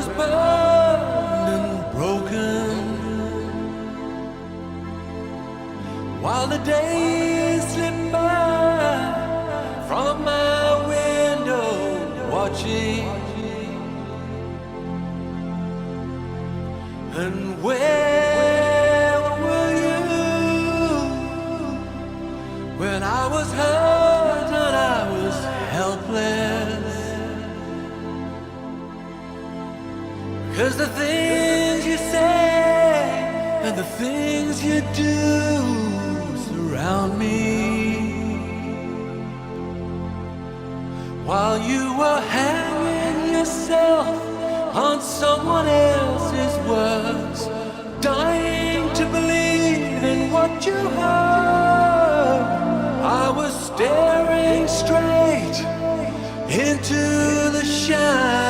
was burned and broken, while the days slipped by from my window watching. And where were you when I was hurt and I was helpless? 'Cause the things you say and the things you do surround me, while you were hanging yourself on someone else's words, dying to believe in what you heard. I was staring straight into the shadows.